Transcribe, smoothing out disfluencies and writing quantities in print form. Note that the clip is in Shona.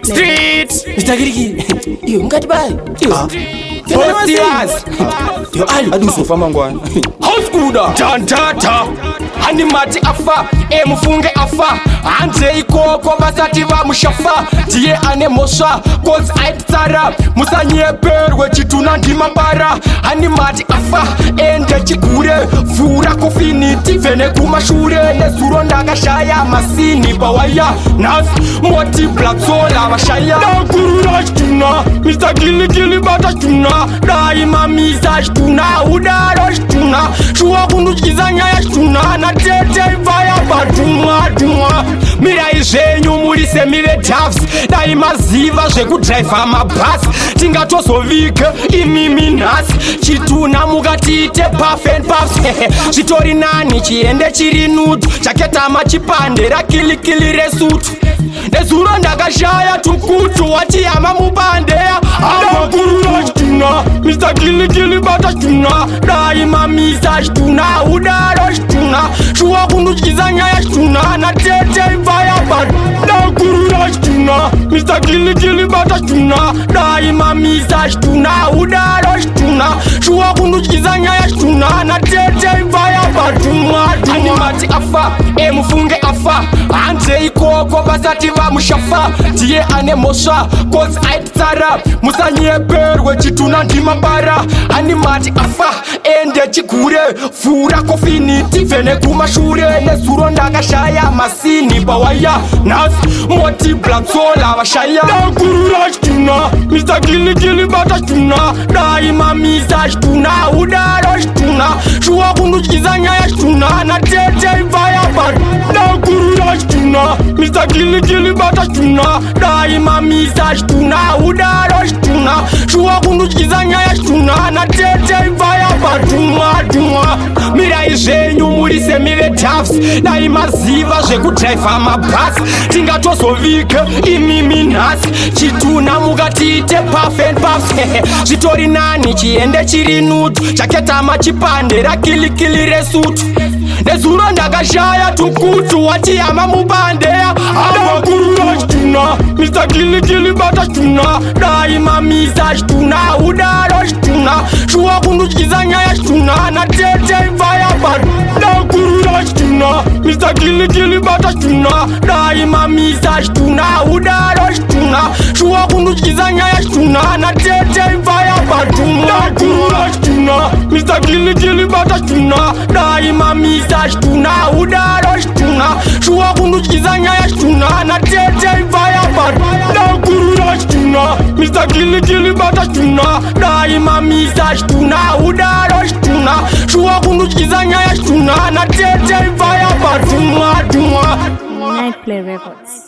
Street Mr. Girigi. Yo, mkati bai. Postias Yo, Ali. Adu sofa mangwana. House kuda Tantata Animati afa Mufunge afa Anje ikoko basati ba mushafa Tiye ane mosha Cause aiptara Musanye perwe chituna ndima bara Animati afa Ende chikure Fura kofiniti Vene kumashure Nesuro ndagashaya Masini bawaya Nas Moti platsola Bashaya Nakuru rashtuna Mr. Gili batashtuna Daima misa shtuna Udaro shtuna Shua kunduchiza nyaya shtuna Na tete vaya baduma duma Mira izenyu murise mire tafs Daima ziva zvekudrive mabhasi Tingatozovike imimi nhasi Chituna mukatite puff and puffs Zvitori nani chiende chiri nutu Chaketama chipande rakilikili resutu Nezuro ndakashaya tukutu Wachiyama mubandeya Amakurura shtuna Mr. Gili batashtuna Daima misa shtuna Udaro shtuna Shua kunduchiza nyaya shtuna Na tete vaya bad Nakurura shtuna Mr. Gili batashtuna Daima misa shtuna Udaro shtuna Shua kunduchiza nyaya shtuna Na tete vaya bad Animati afa Mufunge afa Anje ikoko basati va mushafa Tiye ane mosha Cause aiptara Musanye perwe chituna ndima bara Animati afa Ende chikure Fura kofiniti Vene kumashure Nesuro ndagashaya Masini bawaya Nas Moti platsola Bashaya Nakurura shtuna Mr. Gili batashtuna Daima misa shtuna Udaro shtuna Shua kunduchiza nyaya shtuna Na tete vaya bad Nakurura shtuna Mr. Gili batashtuna Daima misa shtuna Udaro shtuna Shua kunduchiza nyaya shtuna Na tete vaya baduma duma Mira izenyu murise mire tafs Daima ziva zvekudrive mabhasi Tingatozovike imimi nhasi Chituna mukatite puff and puffs Zvitori nani chiende chiri nutu Chaketama chipande rakilikili resutu Nezuro ndakashaya tukutu Wachiyama mubandeya Amakurura shtuna Mr. Gili batashtuna Daima misa shtuna Udaro shtuna Shua kunduchiza nyaya shtuna Na tete vaya bad Nakurura shtuna Mr. Gili batashtuna Daima misa shtuna Udaro shtuna Shua kunduchiza nyaya shtuna Na tete vaya bad Nakurura shtuna Mr. Gili batashtuna Daima misa shtuna Udaro shtuna Shua kunduchiza nyaya shtuna Na tete vaya bad Nakurura shtuna Mr. Gili batashtuna Daima misa shtuna Udaro shtuna Shua kunduchiza nyaya shtuna Na tete vaya bad Duma Nightplay Records.